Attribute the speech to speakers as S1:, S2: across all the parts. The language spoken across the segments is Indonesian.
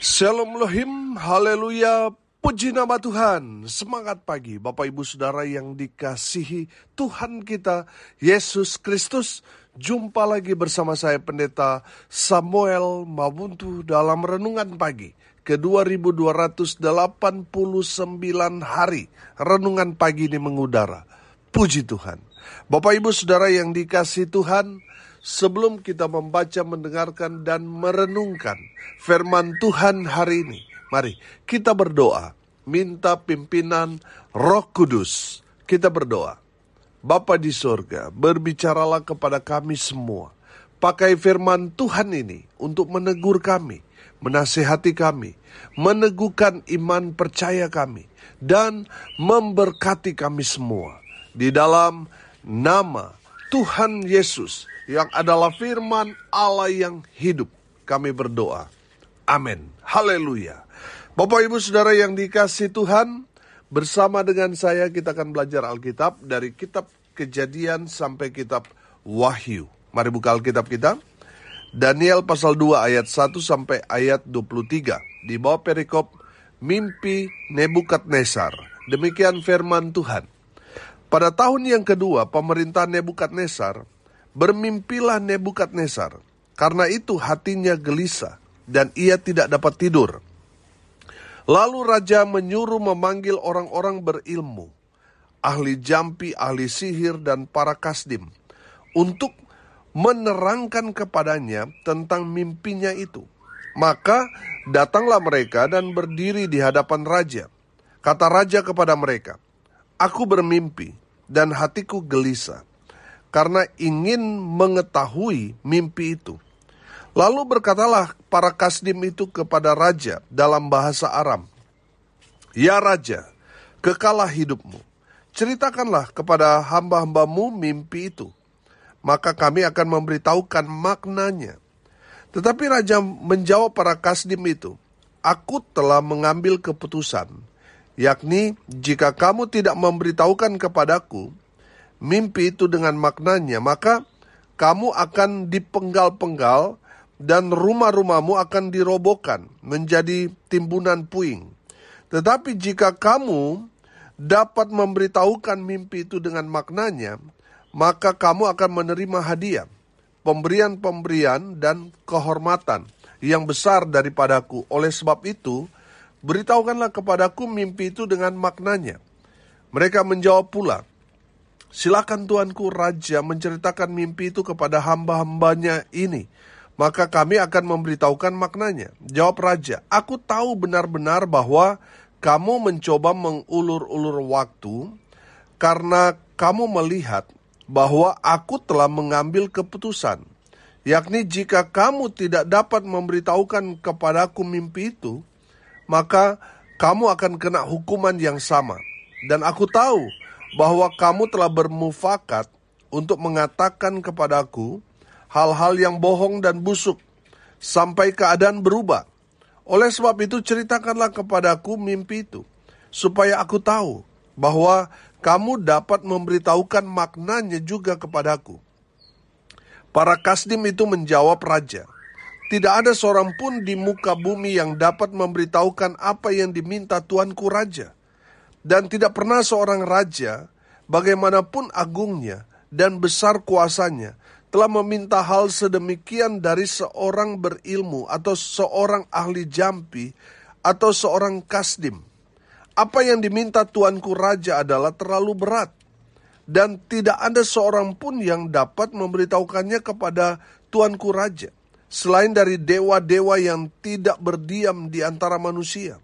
S1: Shalom Elohim, haleluya, puji nama Tuhan. Semangat pagi Bapak Ibu Saudara yang dikasihi Tuhan kita Yesus Kristus. Jumpa lagi bersama saya Pendeta Samuel Mabuntu dalam Renungan Pagi ke 2289 hari. Renungan pagi ini mengudara. Puji Tuhan. Bapak Ibu Saudara yang dikasihi Tuhan, sebelum kita membaca, mendengarkan, dan merenungkan firman Tuhan hari ini, mari kita berdoa, minta pimpinan Roh Kudus. Kita berdoa. Bapa di sorga, berbicaralah kepada kami semua. Pakai firman Tuhan ini untuk menegur kami, menasihati kami, meneguhkan iman percaya kami, dan memberkati kami semua. Di dalam nama Tuhan Yesus, yang adalah firman Allah yang hidup, kami berdoa. Amin. Haleluya. Bapak Ibu Saudara yang dikasihi Tuhan, bersama dengan saya kita akan belajar Alkitab dari kitab Kejadian sampai kitab Wahyu. Mari buka Alkitab kita. Daniel pasal 2 ayat 1 sampai ayat 23. Di bawah perikop mimpi Nebukadnezar. Demikian firman Tuhan. Pada tahun yang kedua pemerintahan Nebukadnezar, bermimpilah Nebukadnezar, karena itu hatinya gelisah dan ia tidak dapat tidur. Lalu raja menyuruh memanggil orang-orang berilmu, ahli jampi, ahli sihir, dan para kasdim, untuk menerangkan kepadanya tentang mimpinya itu. Maka datanglah mereka dan berdiri di hadapan raja. Kata raja kepada mereka, "Aku bermimpi dan hatiku gelisah, karena ingin mengetahui mimpi itu." Lalu berkatalah para kasdim itu kepada raja dalam bahasa Aram, "Ya raja, kekalah hidupmu. Ceritakanlah kepada hamba-hambamu mimpi itu, maka kami akan memberitahukan maknanya." Tetapi raja menjawab para kasdim itu, "Aku telah mengambil keputusan, yakni jika kamu tidak memberitahukan kepadaku mimpi itu dengan maknanya, maka kamu akan dipenggal-penggal dan rumah-rumahmu akan dirobohkan menjadi timbunan puing. Tetapi jika kamu dapat memberitahukan mimpi itu dengan maknanya, maka kamu akan menerima hadiah, pemberian-pemberian dan kehormatan yang besar daripadaku. Oleh sebab itu, beritahukanlah kepadaku mimpi itu dengan maknanya." Mereka menjawab pula, "Silakan tuanku raja menceritakan mimpi itu kepada hamba-hambanya ini, maka kami akan memberitahukan maknanya." Jawab raja, "Aku tahu benar-benar bahwa kamu mencoba mengulur-ulur waktu, karena kamu melihat bahwa aku telah mengambil keputusan, yakni jika kamu tidak dapat memberitahukan kepadaku mimpi itu, maka kamu akan kena hukuman yang sama. Dan aku tahu bahwa kamu telah bermufakat untuk mengatakan kepadaku hal-hal yang bohong dan busuk, sampai keadaan berubah. Oleh sebab itu ceritakanlah kepadaku mimpi itu, supaya aku tahu bahwa kamu dapat memberitahukan maknanya juga kepadaku." Para kasdim itu menjawab raja, "Tidak ada seorang pun di muka bumi yang dapat memberitahukan apa yang diminta tuanku raja. Dan tidak pernah seorang raja, bagaimanapun agungnya dan besar kuasanya, telah meminta hal sedemikian dari seorang berilmu atau seorang ahli jampi atau seorang kasdim. Apa yang diminta tuanku raja adalah terlalu berat, dan tidak ada seorang pun yang dapat memberitahukannya kepada tuanku raja, selain dari dewa-dewa yang tidak berdiam di antara manusia."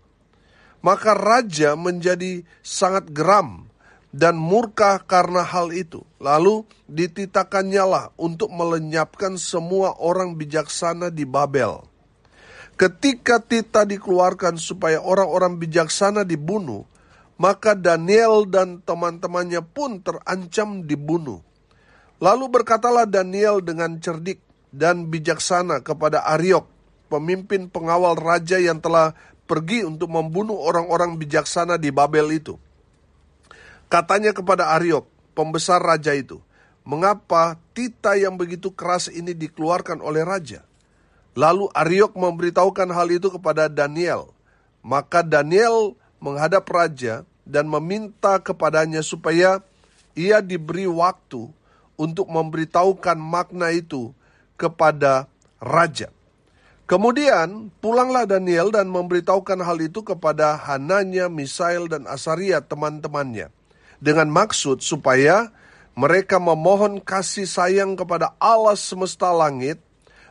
S1: Maka raja menjadi sangat geram dan murka karena hal itu. Lalu dititahkannya lah untuk melenyapkan semua orang bijaksana di Babel. Ketika titah dikeluarkan supaya orang-orang bijaksana dibunuh, maka Daniel dan teman-temannya pun terancam dibunuh. Lalu berkatalah Daniel dengan cerdik dan bijaksana kepada Ariok, pemimpin pengawal raja yang telah pergi untuk membunuh orang-orang bijaksana di Babel itu. Katanya kepada Ariok, pembesar raja itu, "Mengapa titah yang begitu keras ini dikeluarkan oleh raja?" Lalu Ariok memberitahukan hal itu kepada Daniel. Maka Daniel menghadap raja dan meminta kepadanya supaya ia diberi waktu untuk memberitahukan makna itu kepada raja. Kemudian pulanglah Daniel dan memberitahukan hal itu kepada Hananya, Misael, dan Asaria teman-temannya, dengan maksud supaya mereka memohon kasih sayang kepada Allah semesta langit,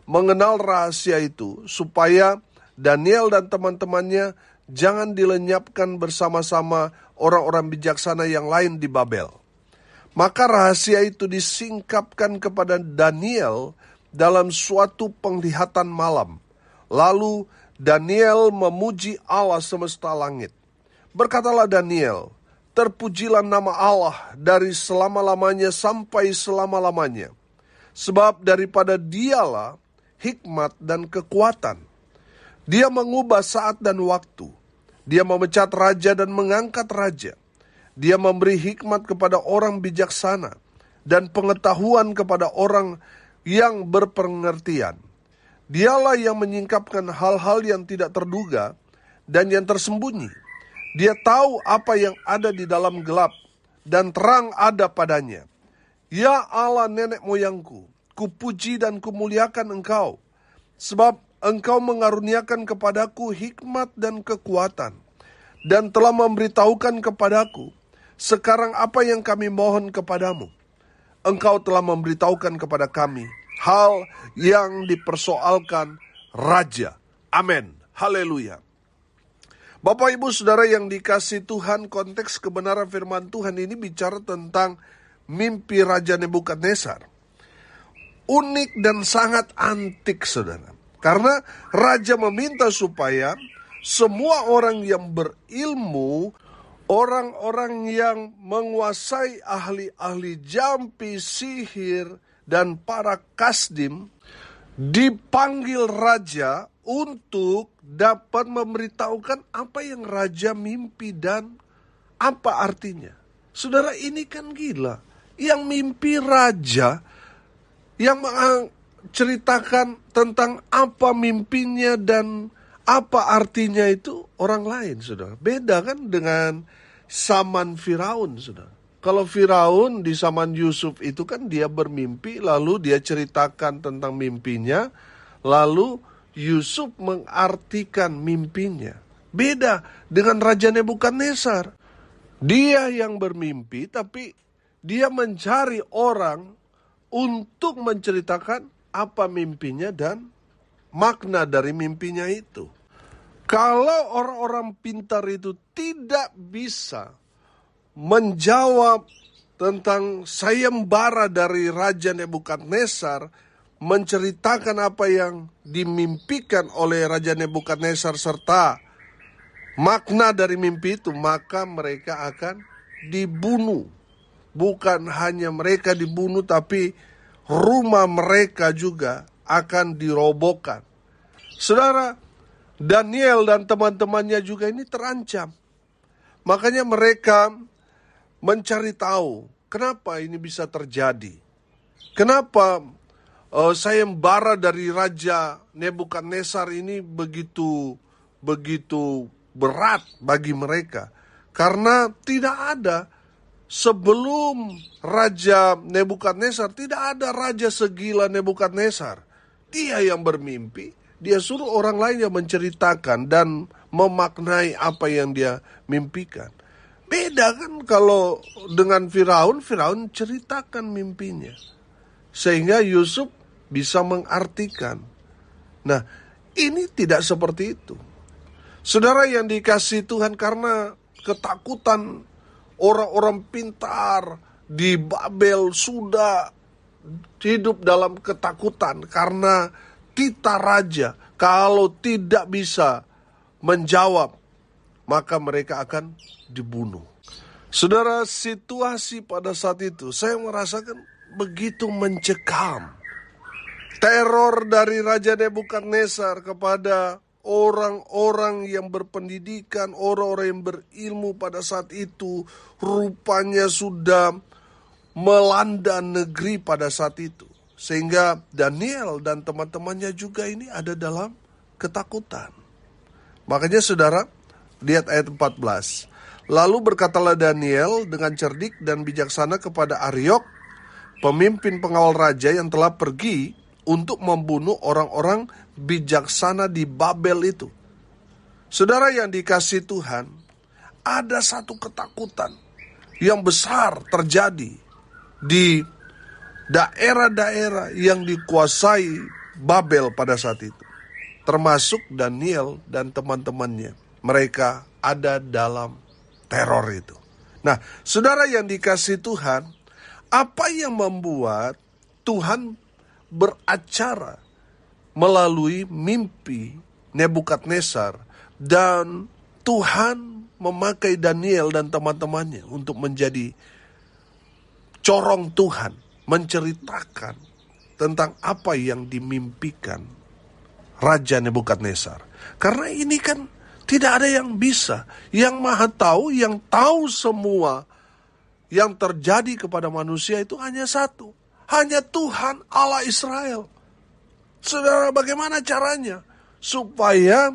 S1: mengenal rahasia itu, supaya Daniel dan teman-temannya jangan dilenyapkan bersama-sama orang-orang bijaksana yang lain di Babel. Maka rahasia itu disingkapkan kepada Daniel dalam suatu penglihatan malam. Lalu Daniel memuji Allah semesta langit. Berkatalah Daniel, terpujilah nama Allah dari selama-lamanya sampai selama-lamanya. Sebab daripada Dialah hikmat dan kekuatan. Dia mengubah saat dan waktu. Dia memecat raja dan mengangkat raja. Dia memberi hikmat kepada orang bijaksana dan pengetahuan kepada orang yang berpengertian. Dialah yang menyingkapkan hal-hal yang tidak terduga dan yang tersembunyi. Dia tahu apa yang ada di dalam gelap dan terang ada padanya. Ya Allah nenek moyangku, kupuji dan kumuliakan Engkau, sebab Engkau mengaruniakan kepadaku hikmat dan kekuatan, dan telah memberitahukan kepadaku sekarang apa yang kami mohon kepadamu. Engkau telah memberitahukan kepada kami hal yang dipersoalkan raja. Amin. Haleluya. Bapak Ibu Saudara yang dikasihi Tuhan, konteks kebenaran firman Tuhan ini bicara tentang mimpi Raja Nebukadnezar. Unik dan sangat antik, saudara. Karena raja meminta supaya semua orang yang berilmu, orang-orang yang menguasai ahli-ahli jampi, sihir, dan para kasdim dipanggil raja untuk dapat memberitahukan apa yang raja mimpi dan apa artinya. Saudara, ini kan gila. Yang mimpi raja, yang menceritakan tentang apa mimpinya dan apa artinya itu orang lain, saudara. Beda kan dengan zaman Firaun, saudara. Kalau Firaun di zaman Yusuf itu kan dia bermimpi, lalu dia ceritakan tentang mimpinya, lalu Yusuf mengartikan mimpinya. Beda dengan Raja Nebukadnezar. Dia yang bermimpi, tapi dia mencari orang untuk menceritakan apa mimpinya dan makna dari mimpinya itu. Kalau orang-orang pintar itu tidak bisa menjawab tentang sayembara dari Raja Nebukadnezar, menceritakan apa yang dimimpikan oleh Raja Nebukadnezar serta makna dari mimpi itu, maka mereka akan dibunuh. Bukan hanya mereka dibunuh, tapi rumah mereka juga akan dirobohkan. Saudara, Daniel dan teman-temannya juga ini terancam. Makanya mereka mencari tahu kenapa ini bisa terjadi. Kenapa sayembara dari Raja Nebukadnezar ini begitu berat bagi mereka. Karena tidak ada sebelum Raja Nebukadnezar, tidak ada raja segila Nebukadnezar. Dia yang bermimpi, dia suruh orang lain yang menceritakan dan memaknai apa yang dia mimpikan. Beda kan kalau dengan Firaun ceritakan mimpinya. Sehingga Yusuf bisa mengartikan. Nah, ini tidak seperti itu. Saudara yang dikasihi Tuhan, karena ketakutan orang-orang pintar di Babel sudah hidup dalam ketakutan karena titah raja. Kalau tidak bisa menjawab, maka mereka akan dibunuh. Saudara, situasi pada saat itu saya merasakan begitu mencekam. Teror dari Raja Nebukadnezar kepada orang-orang yang berpendidikan, orang-orang yang berilmu pada saat itu, rupanya sudah melanda negeri pada saat itu. Sehingga Daniel dan teman-temannya juga ini ada dalam ketakutan. Makanya saudara, lihat ayat 14. Lalu berkatalah Daniel dengan cerdik dan bijaksana kepada Aryok, pemimpin pengawal raja yang telah pergi untuk membunuh orang-orang bijaksana di Babel itu. Saudara yang dikasihi Tuhan, ada satu ketakutan yang besar terjadi di daerah-daerah yang dikuasai Babel pada saat itu. Termasuk Daniel dan teman-temannya. Mereka ada dalam teror itu. Nah, saudara yang dikasihi Tuhan, apa yang membuat Tuhan beracara melalui mimpi Nebukadnezar dan Tuhan memakai Daniel dan teman-temannya untuk menjadi corong Tuhan, menceritakan tentang apa yang dimimpikan Raja Nebukadnezar. Karena ini kan tidak ada yang bisa, yang maha tahu, yang tahu semua yang terjadi kepada manusia itu hanya satu. Hanya Tuhan Allah Israel. Saudara, bagaimana caranya? Supaya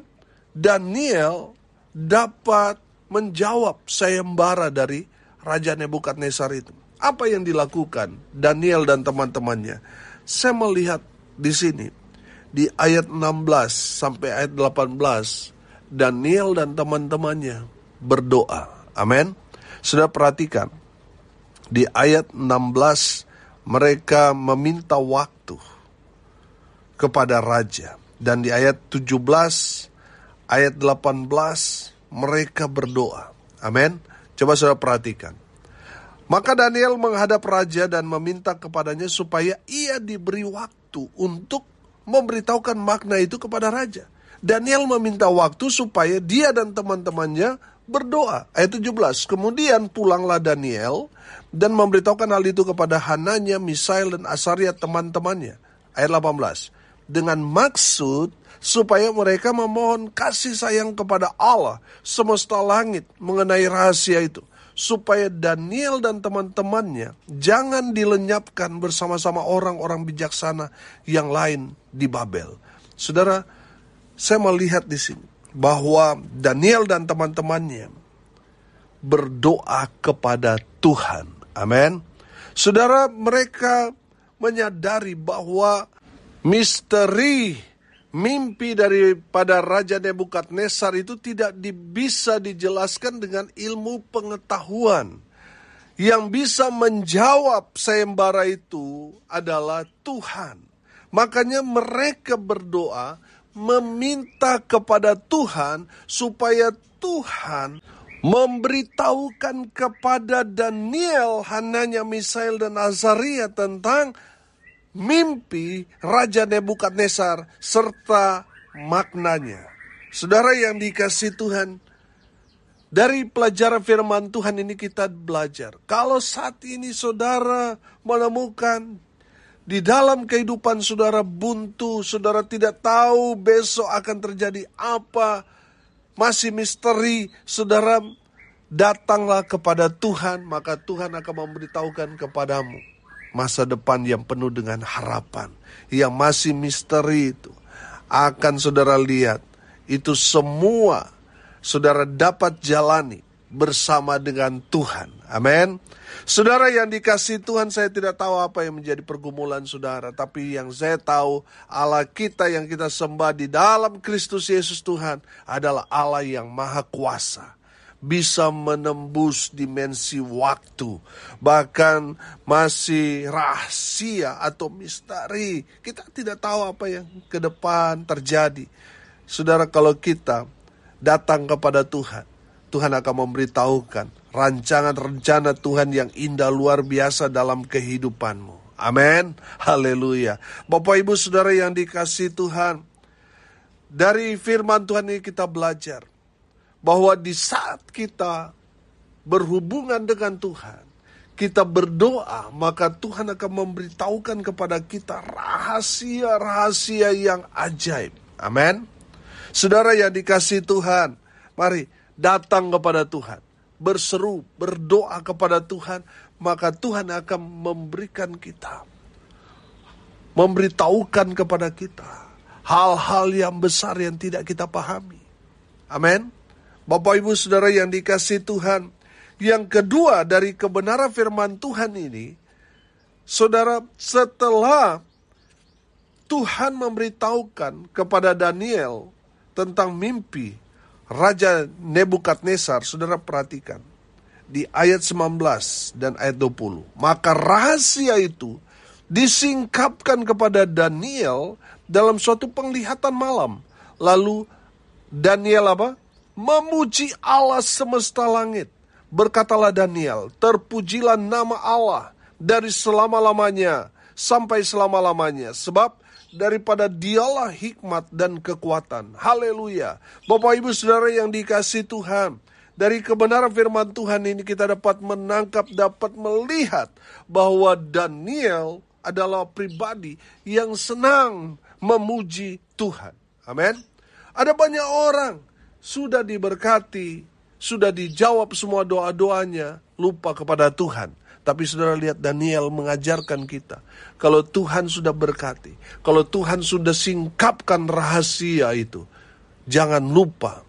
S1: Daniel dapat menjawab sayembara dari Raja Nebukadnezar itu. Apa yang dilakukan Daniel dan teman-temannya? Saya melihat di sini, di ayat 16 sampai ayat 18, Daniel dan teman-temannya berdoa. Amin. Sudah perhatikan, di ayat 16 mereka meminta waktu kepada raja. Dan di ayat 17, ayat 18 mereka berdoa. Amin. Coba saudara perhatikan. Maka Daniel menghadap raja dan meminta kepadanya supaya ia diberi waktu untuk memberitahukan makna itu kepada raja. Daniel meminta waktu supaya dia dan teman-temannya berdoa. Ayat 17. Kemudian pulanglah Daniel dan memberitahukan hal itu kepada Hananya, Misael dan Asaria teman-temannya. Ayat 18. Dengan maksud supaya mereka memohon kasih sayang kepada Allah semesta langit mengenai rahasia itu. Supaya Daniel dan teman-temannya jangan dilenyapkan bersama-sama orang-orang bijaksana yang lain di Babel. Saudara, saya melihat di sini bahwa Daniel dan teman-temannya berdoa kepada Tuhan. Amin. Saudara, mereka menyadari bahwa misteri mimpi daripada Raja Nebukadnezar itu tidak bisa dijelaskan dengan ilmu pengetahuan. Yang bisa menjawab sayembara itu adalah Tuhan. Makanya mereka berdoa meminta kepada Tuhan supaya Tuhan memberitahukan kepada Daniel, Hananya, Misael dan Azaria tentang mimpi Raja Nebukadnezar serta maknanya. Saudara yang dikasihi Tuhan, dari pelajaran firman Tuhan ini kita belajar. Kalau saat ini saudara menemukan di dalam kehidupan saudara buntu, saudara tidak tahu besok akan terjadi apa, masih misteri, saudara datanglah kepada Tuhan, maka Tuhan akan memberitahukan kepadamu masa depan yang penuh dengan harapan, yang masih misteri itu. Akan saudara lihat, itu semua saudara dapat jalani bersama dengan Tuhan. Amin. Saudara yang dikasihi Tuhan, saya tidak tahu apa yang menjadi pergumulan saudara. Tapi yang saya tahu, Allah kita yang kita sembah di dalam Kristus Yesus Tuhan adalah Allah yang maha kuasa. Bisa menembus dimensi waktu. Bahkan masih rahasia atau misteri. Kita tidak tahu apa yang ke depan terjadi. Saudara, kalau kita datang kepada Tuhan, Tuhan akan memberitahukan rancangan-rencana Tuhan yang indah luar biasa dalam kehidupanmu. Amin. Haleluya. Bapak Ibu Saudara yang dikasihi Tuhan, dari firman Tuhan ini kita belajar bahwa di saat kita berhubungan dengan Tuhan, kita berdoa, maka Tuhan akan memberitahukan kepada kita rahasia-rahasia yang ajaib. Amin. Saudara yang dikasihi Tuhan, mari datang kepada Tuhan, berseru, berdoa kepada Tuhan, maka Tuhan akan memberikan kita memberitahukan kepada kita hal-hal yang besar yang tidak kita pahami. Amin. Bapak Ibu Saudara yang dikasihi Tuhan, yang kedua dari kebenaran firman Tuhan ini, Saudara, setelah Tuhan memberitahukan kepada Daniel tentang mimpi Raja Nebukadnezar, Saudara perhatikan di ayat 19 dan ayat 20. Maka rahasia itu disingkapkan kepada Daniel dalam suatu penglihatan malam. Lalu Daniel memuji Allah semesta langit. Berkatalah Daniel, terpujilah nama Allah dari selama-lamanya sampai selama-lamanya, sebab daripada dialah hikmat dan kekuatan. Haleluya. Bapak Ibu Saudara yang dikasihi Tuhan, dari kebenaran firman Tuhan ini kita dapat menangkap, dapat melihat bahwa Daniel adalah pribadi yang senang memuji Tuhan. Amin. Ada banyak orang sudah diberkati, sudah dijawab semua doa-doanya, lupa kepada Tuhan. Tapi saudara lihat, Daniel mengajarkan kita, kalau Tuhan sudah berkati, kalau Tuhan sudah singkapkan rahasia itu, jangan lupa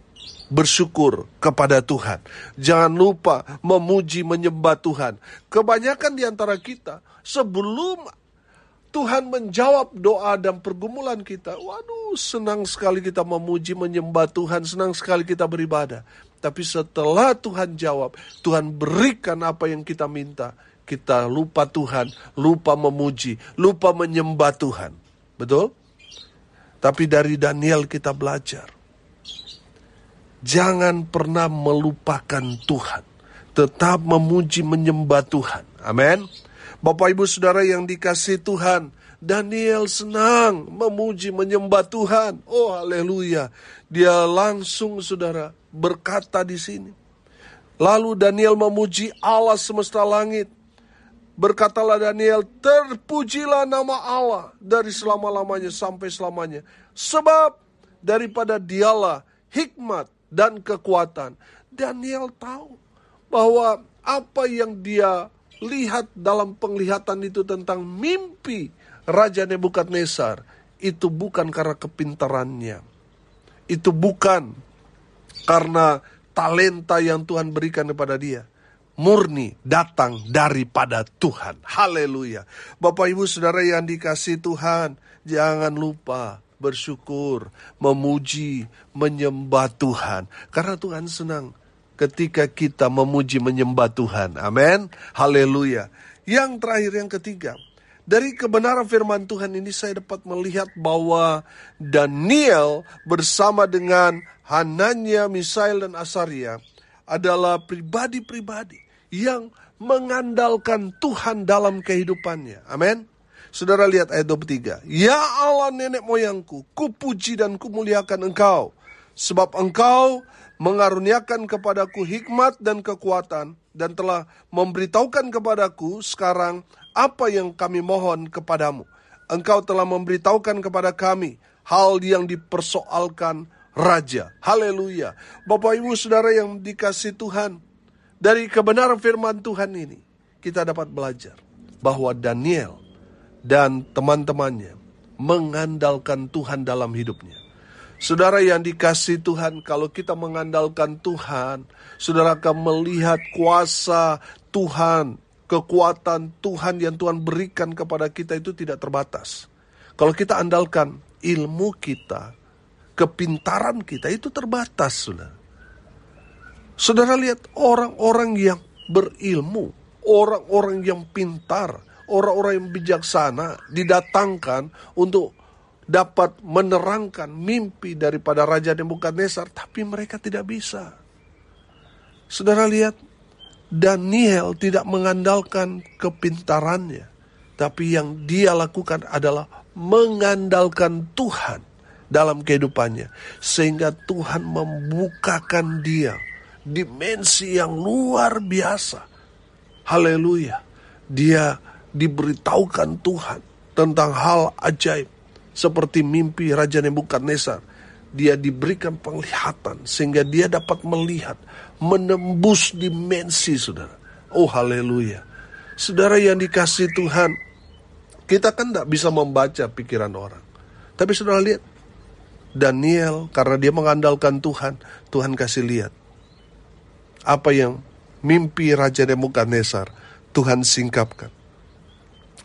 S1: bersyukur kepada Tuhan. Jangan lupa memuji, menyembah Tuhan. Kebanyakan di antara kita, sebelum Tuhan menjawab doa dan pergumulan kita, waduh, senang sekali kita memuji, menyembah Tuhan, senang sekali kita beribadah. Tapi setelah Tuhan jawab, Tuhan berikan apa yang kita minta, kita lupa Tuhan, lupa memuji, lupa menyembah Tuhan. Betul? Tapi dari Daniel kita belajar, jangan pernah melupakan Tuhan. Tetap memuji, menyembah Tuhan. Amin. Bapak Ibu Saudara yang dikasihi Tuhan, Daniel senang memuji, menyembah Tuhan. Oh haleluya. Dia langsung saudara berkata di sini. Lalu Daniel memuji Allah semesta langit. Berkatalah Daniel, terpujilah nama Allah dari selama-lamanya sampai selamanya. Sebab daripada dialah hikmat dan kekuatan. Daniel tahu bahwa apa yang dia lihat dalam penglihatan itu tentang mimpi Raja Nebukadnezar, itu bukan karena kepintarannya. Itu bukan karena talenta yang Tuhan berikan kepada dia. Murni datang daripada Tuhan. Haleluya. Bapak Ibu Saudara yang dikasihi Tuhan, jangan lupa bersyukur, memuji, menyembah Tuhan. Karena Tuhan senang ketika kita memuji, menyembah Tuhan. Amin. Haleluya. Yang terakhir, yang ketiga, dari kebenaran firman Tuhan ini saya dapat melihat bahwa Daniel bersama dengan Hananya, Misael, dan Asaria adalah pribadi-pribadi yang mengandalkan Tuhan dalam kehidupannya. Amin. Saudara lihat ayat 23. Ya Allah nenek moyangku, kupuji dan kumuliakan Engkau, sebab Engkau mengaruniakan kepadaku hikmat dan kekuatan, dan telah memberitahukan kepadaku sekarang apa yang kami mohon kepadamu. Engkau telah memberitahukan kepada kami hal yang dipersoalkan Raja. Haleluya. Bapak Ibu Saudara yang dikasihi Tuhan, dari kebenaran firman Tuhan ini kita dapat belajar bahwa Daniel dan teman-temannya mengandalkan Tuhan dalam hidupnya. Saudara yang dikasihi Tuhan, kalau kita mengandalkan Tuhan, saudara akan melihat kuasa Tuhan, kekuatan Tuhan yang Tuhan berikan kepada kita itu tidak terbatas. Kalau kita andalkan ilmu kita, kepintaran kita itu terbatas, saudara. Saudara lihat orang-orang yang berilmu, orang-orang yang pintar, orang-orang yang bijaksana didatangkan untuk dapat menerangkan mimpi daripada Raja Nebukadnezar, tapi mereka tidak bisa. Saudara lihat, Daniel tidak mengandalkan kepintarannya, tapi yang dia lakukan adalah mengandalkan Tuhan dalam kehidupannya, sehingga Tuhan membukakan dia dimensi yang luar biasa. Haleluya. Dia diberitahukan Tuhan tentang hal ajaib seperti mimpi Raja Nebukadnezar. Dia diberikan penglihatan sehingga dia dapat melihat, menembus dimensi, saudara. Oh haleluya. Saudara yang dikasihi Tuhan, Kita kan tidak bisa membaca pikiran orang. Tapi saudara lihat, Daniel karena dia mengandalkan Tuhan, Tuhan kasih lihat apa yang mimpi Raja Nebukadnezar, Tuhan singkapkan.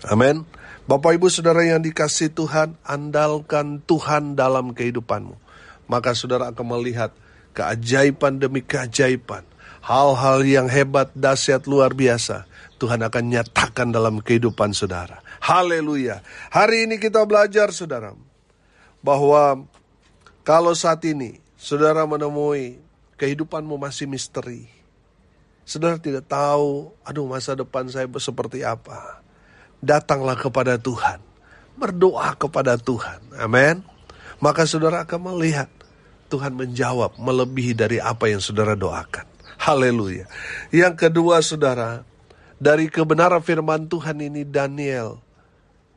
S1: Amin. Bapak Ibu Saudara yang dikasihi Tuhan, andalkan Tuhan dalam kehidupanmu. Maka saudara akan melihat keajaiban demi keajaiban. Hal-hal yang hebat, dahsyat, luar biasa. Tuhan akan nyatakan dalam kehidupan saudara. Haleluya. Hari ini kita belajar saudara, bahwa kalau saat ini saudara menemui kehidupanmu masih misteri. Saudara tidak tahu, masa depan saya seperti apa. Datanglah kepada Tuhan. Berdoa kepada Tuhan. Amin. Maka saudara akan melihat Tuhan menjawab melebihi dari apa yang saudara doakan. Haleluya. Yang kedua saudara, dari kebenaran firman Tuhan ini Daniel,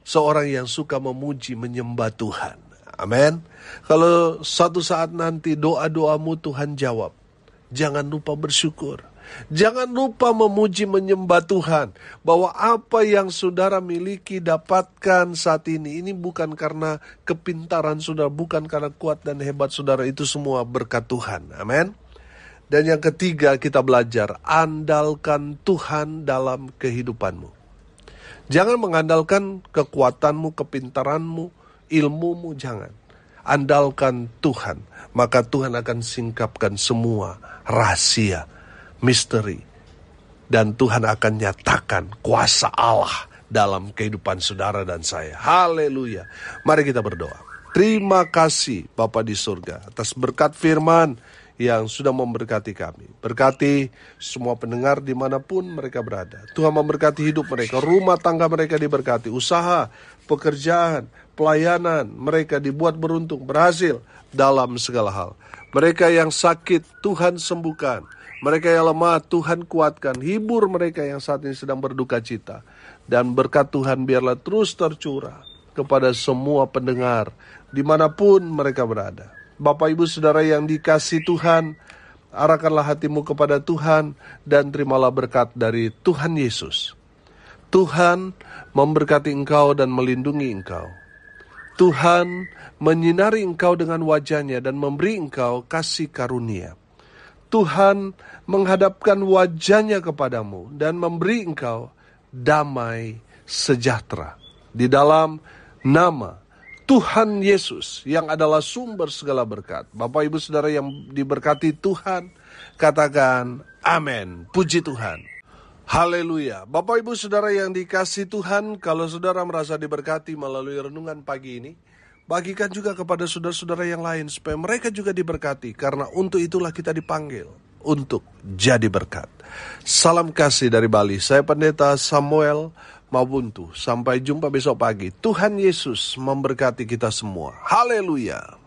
S1: seorang yang suka memuji menyembah Tuhan. Amin. Kalau suatu saat nanti doa-doamu Tuhan jawab, jangan lupa bersyukur. Jangan lupa memuji menyembah Tuhan. Bahwa apa yang saudara miliki dapatkan saat ini bukan karena kepintaran saudara, bukan karena kuat dan hebat saudara, itu semua berkat Tuhan. Amin. Dan yang ketiga kita belajar, andalkan Tuhan dalam kehidupanmu. Jangan mengandalkan kekuatanmu, kepintaranmu, ilmumu, jangan. Andalkan Tuhan, maka Tuhan akan singkapkan semua rahasia, misteri. Dan Tuhan akan nyatakan kuasa Allah dalam kehidupan saudara dan saya. Haleluya. Mari kita berdoa. Terima kasih Bapa di surga atas berkat firman yang sudah memberkati kami. Berkati semua pendengar dimanapun mereka berada. Tuhan memberkati hidup mereka, rumah tangga mereka diberkati, usaha, pekerjaan, pelayanan mereka dibuat beruntung, berhasil dalam segala hal. Mereka yang sakit Tuhan sembuhkan, mereka yang lemah Tuhan kuatkan, hibur mereka yang saat ini sedang berduka cita. Dan berkat Tuhan biarlah terus tercurah kepada semua pendengar dimanapun mereka berada. Bapak Ibu Saudara yang dikasihi Tuhan, arahkanlah hatimu kepada Tuhan dan terimalah berkat dari Tuhan Yesus. Tuhan memberkati engkau dan melindungi engkau. Tuhan menyinari engkau dengan wajah-Nya dan memberi engkau kasih karunia. Tuhan menghadapkan wajah-Nya kepadamu dan memberi engkau damai sejahtera. Di dalam nama Tuhan Yesus yang adalah sumber segala berkat. Bapak Ibu Saudara yang diberkati Tuhan, katakan amin. Puji Tuhan. Haleluya. Bapak Ibu Saudara yang dikasihi Tuhan, kalau saudara merasa diberkati melalui renungan pagi ini, bagikan juga kepada saudara-saudara yang lain supaya mereka juga diberkati, karena untuk itulah kita dipanggil untuk jadi berkat. Salam kasih dari Bali. Saya Pendeta Samuel Mabuntu. Sampai jumpa besok pagi. Tuhan Yesus memberkati kita semua. Haleluya.